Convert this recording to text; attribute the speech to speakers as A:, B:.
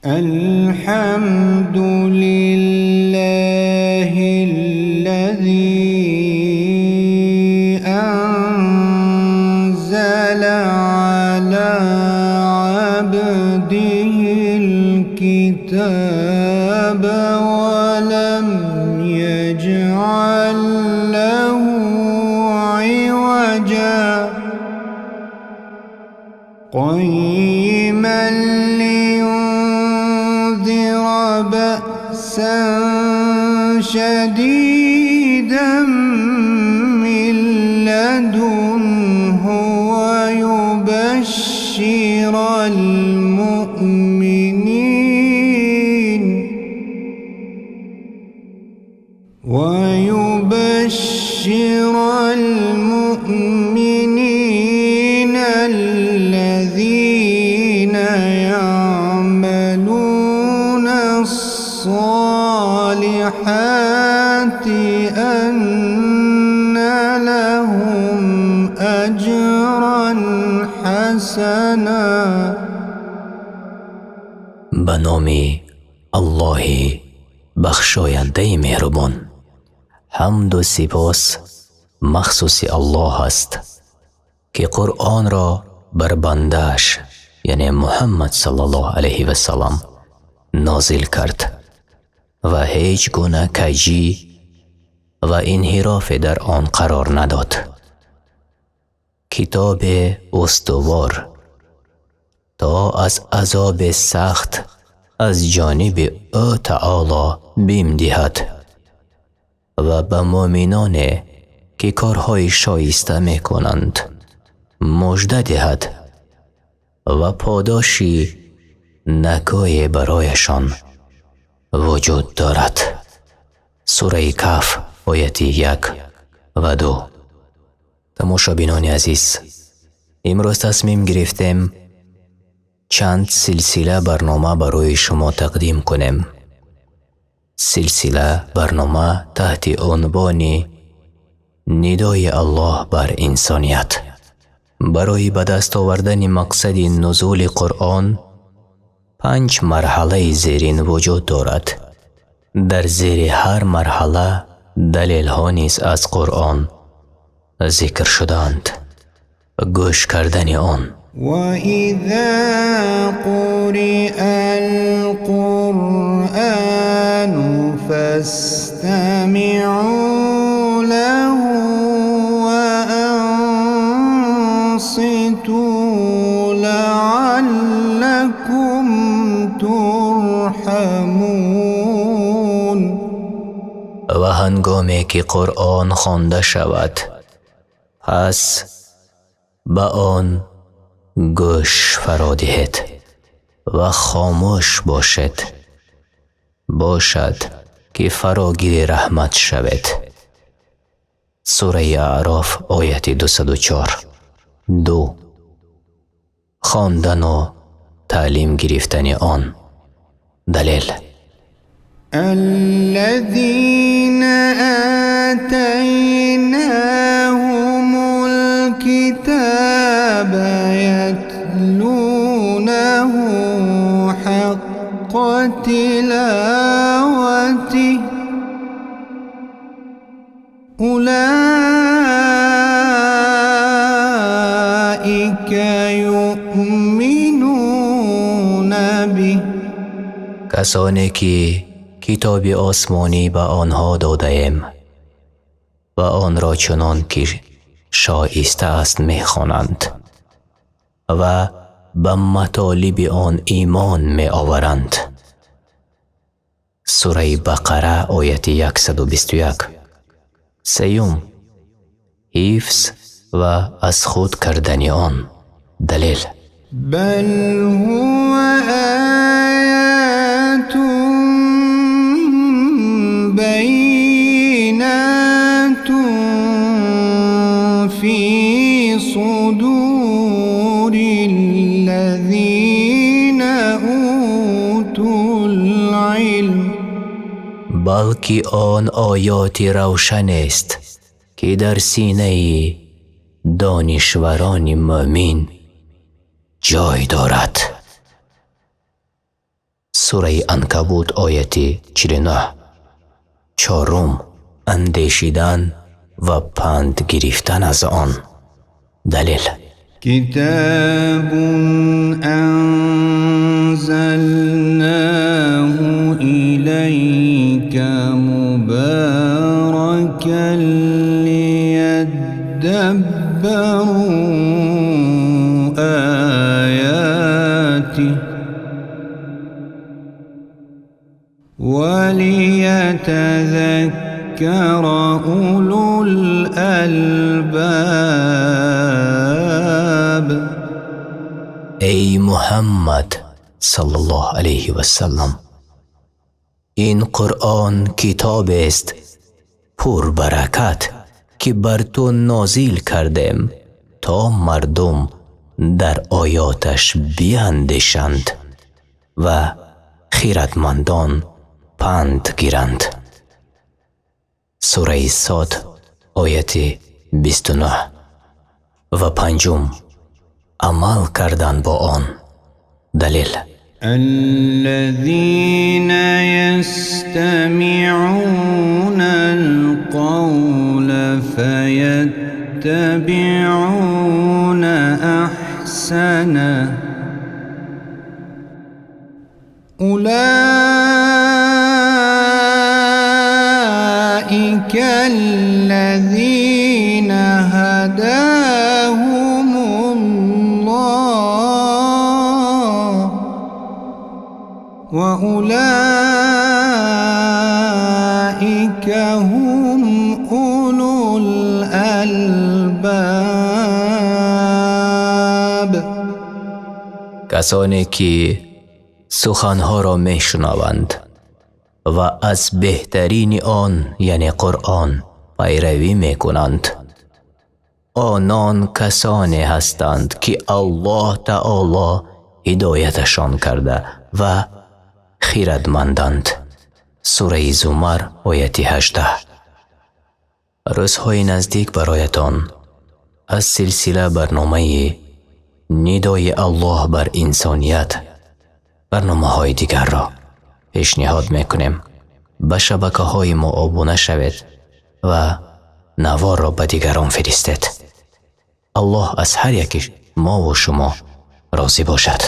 A: الحمد لله الذي أنزل على عبده الكتاب ولم يجعل له عوجا قيما لينذر بأسا شديدا من لدنه ويبشر المؤمنين الذين يعملون الصالحات أن لهم أجرا حسنا.
B: به نام الله بخشاینده مهربان. حمد و سپاس مخصوص الله است که قرآن را بر بنده‌اش یعنی محمد صلی الله علیه و سلم نازل کرد و هیچ گونه کجی و انحراف در آن قرار نداد. کتاب استوار تا از عذاب سخت از جانب او تعالی بیم دهد و به مؤمنان که کارهای شایسته می کنند مژده دهد و پاداشی نکوی برایشان وجود دارد. سوره کهف آیت 1 و 2. تماشابینان عزیز، امروز تصمیم گرفتیم چند سلسله برنامه برای شما تقدیم کنیم. سلسله برنامه تحت عنوان ندای الله بر انسانیت. برای به دست آوردن مقصد نزول قرآن 5 مرحله زیرین وجود دارد. در زیر هر مرحله دلیل ها نیز از قرآن ذکر شدند. گوش کردن آن.
A: وَإِذَا قُرِئَ الْقُرْآنُ فَاسْتَمِعُوا لَهُ وَأَنصِتُوا لَعَلَّكُمْ تُرْحَمُونَ.
B: و هنگامی که قرآن خوانده شود پس به آن گوش فرا دهید و خاموش باشد که فراگیر رحمت شوید. سوره اعراف آیت 204. 2. خواندن و تعلیم گرفتن آن. دلیل:
A: الذين آتيناهم الكتاب يتلونه حق تلاوته أولئك يؤمنون به.
B: کسانی که کتاب آسمانی به آنها داده ایم و آن را چنان که شایسته است می‌خوانند و به مطالب آن ایمان می آورند. سوره بقره آیت 121. 3. حفظ و از خود کردن آن. دلیل:
A: بل هو آیات بینات فی صدور الذین اوتوا العلم.
B: بلکه آن آیات روشن است که در سینه دانشوران مؤمن جای دارد. سوره عنکبوت آیه 49. چهارم، اندیشیدن و پند گرفتن از آن. دلیل:
A: كتاب أنزلناه إليك مباركا ليدبروا آياته وليتذكر أولو الألباب.
B: ای محمد صلی الله علیه و سلم، این قرآن کتاب است پر برکت که بر تو نازل کردیم تا مردم در آیاتش بیاندیشند و خردمندان پند گیرند. سوره صاد آیه 29. و پنجم، عمل کردن با آن. دلیل:
A: الذين يستمعون القول فيتبعون أحسنه أولئك الذين هداهم الله وأولئك هم أولو الألباب.
B: کسانی که سخنها را میشنوند و از بهترین آن یعنی قرآن پیروی میکنند، آنان کسانی هستند که الله تعالی هدایتشان کرده و خردمندند. سوره زمر آیه 18. روزهای نزدیک برایتان از سلسله برنامه ندای الله بر انسانیت برنامه‌های دیگر را پیشنهاد میکنیم. به شبکه‌های ما ابونه شوید و نوار را به دیگران فرستید. الله از هر یک ما و شما راضی باشد.